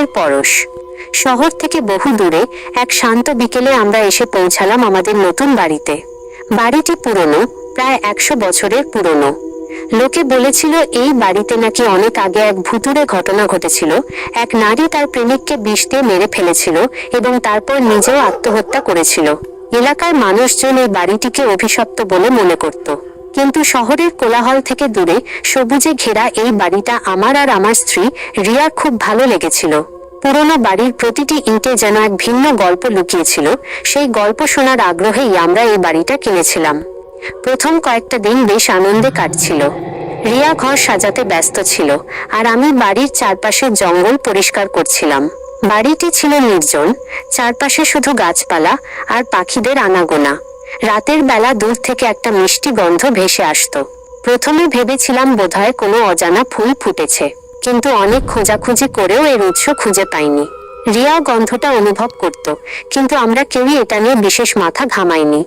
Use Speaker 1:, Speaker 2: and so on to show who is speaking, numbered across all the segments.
Speaker 1: রাতের পরশ। শহর থেকে বহু দূরে এক শান্ত বিকেলে আমরা এসে পৌঁছালাম আমাদের নতুন বাড়িতে। বাড়িটি পুরনো, প্রায় 100 বছরের পুরনো। লোকে বলেছিল এই বাড়িতে নাকি অনেক আগে এক ভুতুড়ে ঘটনা ঘটেছিল। এক নারী তার প্রেমিককে বিষ দিয়ে মেরে ফেলেছিল এবং তারপর নিজেও আত্মহত্যা করেছিল। এলাকার মানুষজন এই বাড়িটিকে অভিশপ্ত বলে মনে করত। কিন্তু শহরের কোলাহল থেকে দূরে সবুজে ঘেরা এই বাড়িটা আমার আর আমার স্ত্রী রিয়ার খুব ভালো লেগেছিল। পুরোনো বাড়ির প্রতিটি ইঁটে যেন এক ভিন্ন গল্প লুকিয়েছিল। সেই গল্প শোনার আগ্রহেই আমরা এই বাড়িটা কিনেছিলাম। প্রথম কয়েকটা দিন বেশ আনন্দে কাটছিল। রিয়া ঘর সাজাতে ব্যস্ত ছিল আর আমি বাড়ির চারপাশের জঙ্গল পরিষ্কার করছিলাম। বাড়িটি ছিল নির্জন, চারপাশে শুধু গাছপালা আর পাখিদের আনাগোনা। রাতের বেলা দূর থেকে একটা মিষ্টি গন্ধ ভেসে আসতো। প্রথমে ভেবেছিলাম বোধহয় কোনো অজানা ফুল ফুটেছে, কিন্তু অনেক খোঁজাখুঁজি করেও এর উৎস খুঁজে পাইনি। রিয়া গন্ধটা অনুভব করত, কিন্তু আমরা কেউই এটা নিয়ে বিশেষ মাথা ঘামাইনি।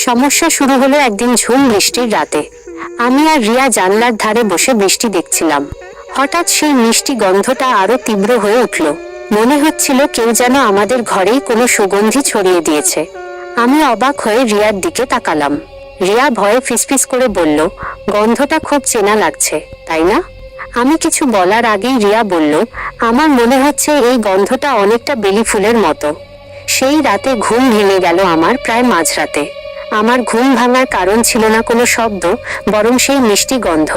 Speaker 1: সমস্যা শুরু হলো একদিন ঝুম বৃষ্টির রাতে। আমি আর রিয়া জানলার ধারে বসে বৃষ্টি দেখছিলাম। হঠাৎ সেই মিষ্টি গন্ধটা আরো তীব্র হয়ে উঠল। মনে হচ্ছিল কেউ যেন আমাদের ঘরেই কোনো সুগন্ধি ছড়িয়ে দিয়েছে। আমি অবাক হয়ে রিয়ার দিকে তাকালাম। রিয়া ভয়ে ফিসফিস করে বলল, গন্ধটা খুব চেনা লাগছে, তাই না? আমি কিছু বলার আগেই রিয়া বলল, আমার মনে হচ্ছে এই গন্ধটা অনেকটা বেলি ফুলের মতো। সেই রাতে ঘুম ভেঙে গেল আমার প্রায় মাঝরাতে। আমার ঘুম ভাঙার কারণ ছিল না কোনো শব্দ, বরং সেই মিষ্টি গন্ধ।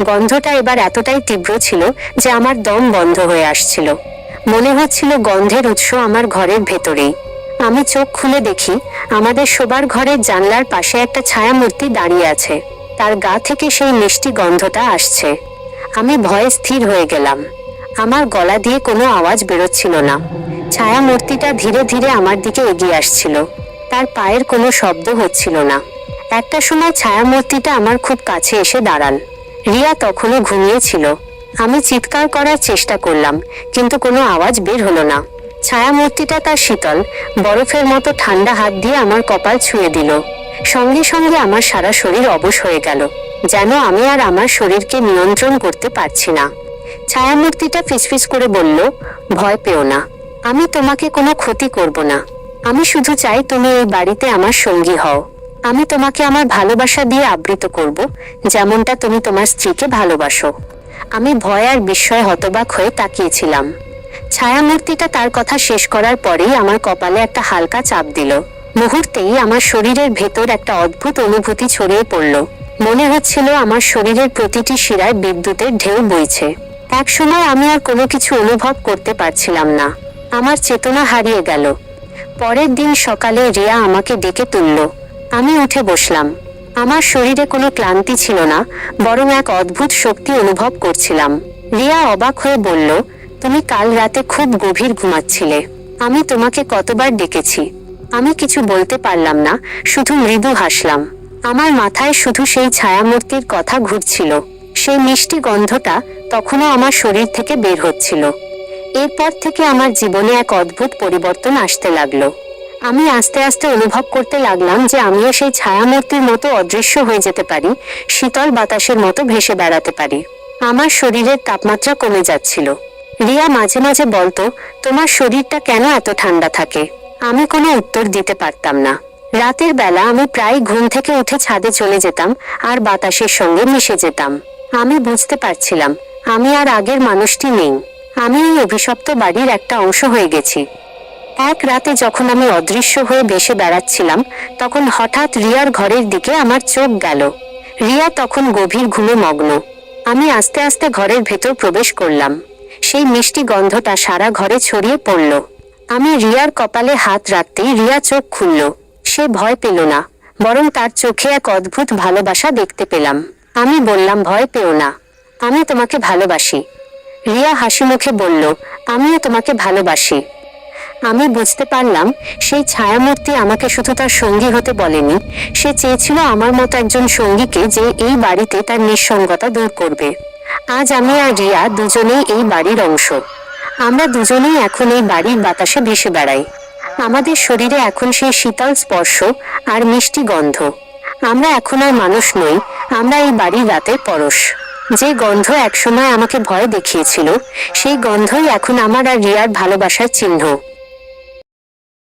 Speaker 1: গন্ধটা এবার এতটাই তীব্র ছিল যে আমার দম বন্ধ হয়ে আসছিল। মনে হচ্ছিল গন্ধের উৎস আমার ঘরের ভেতরেই। আমি চোখ খুলে দেখি আমাদের শোবার ঘরের জানলার পাশে একটা ছায়ামূর্তি দাঁড়িয়ে আছে। তার গা থেকে সেই মিষ্টি গন্ধটা আসছে। আমি ভয়ে স্থির হয়ে গেলাম। আমার গলা দিয়ে কোনো আওয়াজ বেরোচ্ছিল না। ছায়ামূর্তিটা ধীরে ধীরে আমার দিকে এগিয়ে আসছিল। তার পায়ের কোনো শব্দ হচ্ছিল না। একটা সময় ছায়ামূর্তিটা আমার খুব কাছে এসে দাঁড়াল। রিয়া তখনও ঘুমিয়েছিল। আমি চিৎকার করার চেষ্টা করলাম, কিন্তু কোনো আওয়াজ বের হলো না। ছায়ামূর্তিটা তার শীতল, বরফের মতো ঠান্ডা হাত দিয়ে আমার কপাল ছুঁয়ে দিল। সঙ্গে সঙ্গে আমার সারা শরীর অবশ হয়ে গেল, যেন আমি আর আমার শরীরকে নিয়ন্ত্রণ করতে পারছি না। ছায়ামূর্তিটা ফিসফিস করে বলল, ভয় পেও না, আমি তোমাকে কোনো ক্ষতি করব না। আমি শুধু চাই তুমি এই বাড়িতে আমার সঙ্গী হও। আমি তোমাকে আমার ভালোবাসা দিয়ে আবৃত করব, যেমনটা তুমি তোমার স্ত্রীকে ভালোবাসো। আমি ভয় আর বিস্ময়ে হতবাক হয়ে তাকিয়েছিলাম। ছায়ামূর্তিটা তার কথা শেষ করার পরেই আমার কপালে একটা হালকা চাপ দিল। মুহূর্তেই আমার শরীরের ভেতর একটা অদ্ভুত অনুভূতি ছড়িয়ে পড়ল। মনে হচ্ছিল আমার শরীরের প্রতিটি শিরায় বিদ্যুতের ঢেউ বইছে। এক সময় আমি আর কোনো কিছু অনুভব করতে পারছিলাম না। আমার চেতনা হারিয়ে গেল। পরের দিন সকালে রিয়া আমাকে ডেকে তুলল। আমি উঠে বসলাম। আমার শরীরে কোনো ক্লান্তি ছিল না, বরং এক অদ্ভুত শক্তি অনুভব করছিলাম। রিয়া অবাক হয়ে বলল, তুমি কাল রাতে খুব গভীর ঘুমাচ্ছিলে। আমি তোমাকে কতবার ডেকেছি। আমি কিছু বলতে পারলাম না, শুধু মৃদু হাসলাম। আমার মাথায় শুধু সেই ছায়ামূর্তির কথা ঘুরছিল। সেই মিষ্টি গন্ধটা তখনও আমার শরীর থেকে বের হচ্ছিল। এরপর থেকে আমার জীবনে এক অদ্ভুত পরিবর্তন আসতে লাগলো। আমি আস্তে আস্তে অনুভব করতে লাগলাম যে আমিও সেই ছায়ামূর্তির মতো অদৃশ্য হয়ে যেতে পারি, শীতল বাতাসের মতো ভেসে বেড়াতে পারি। আমার শরীরের তাপমাত্রা কমে যাচ্ছিল। রিয়া মাঝে মাঝে বলতো, তোমার শরীরটা কেন এত ঠান্ডা থাকে? আমি কোনো উত্তর দিতে পারতাম না। রাতের বেলা আমি প্রায় ঘুম থেকে উঠে ছাদে চলে যেতাম আর বাতাসের সঙ্গে মিশে যেতাম। আমি বুঝতে পারছিলাম আমি আর আগের মানুষটি নেই। আমি এই অভিশপ্ত বাড়ির একটা অংশ হয়ে গেছি। এক রাতে যখন আমি অদৃশ্য হয়ে ভেসে বেড়াচ্ছিলাম, তখন হঠাৎ রিয়ার ঘরের দিকে আমার চোখ গেল। রিয়া তখন গভীর ঘুমে মগ্ন। আমি আস্তে আস্তে ঘরের ভেতর প্রবেশ করলাম। সেই মিষ্টি গন্ধটা সারা ঘরে ছড়িয়ে পড়ল। আমি রিয়ার কপালে হাত রাখতেই রিয়া চোখ খুলল। সে ভয় পেল না, বরং তার চোখে এক অদ্ভুত ভালোবাসা দেখতে পেলাম। আমি বললাম, ভয় পেও না, আমি তোমাকে ভালোবাসি। রিয়া হাসি মুখে বলল, আমিও তোমাকে ভালোবাসি। আমি বুঝতে পারলাম সেই ছায়ামূর্তি আমাকে শুধু তার সঙ্গী হতে বলেনি, সে চেয়েছিল আমার মতো একজন সঙ্গীকে যে এই বাড়িতে তার নিঃসঙ্গতা দূর করবে। আজ আমি আর রিয়া দুজনেই এই বাড়ির অংশ। আমরা দুজনেই এখন এই বাড়ির বাতাসে ভেসে বেড়াই। আমাদের শরীরে এখন সেই শীতল স্পর্শ আর মিষ্টি গন্ধ। আমরা এখন আর মানুষ নই, আমরা এই বাড়ির রাতের পরশ। যে গন্ধ একসময় আমাকে ভয় দেখিয়েছিল, সেই গন্ধই এখন আমার আর রিয়ার ভালোবাসার চিহ্ন।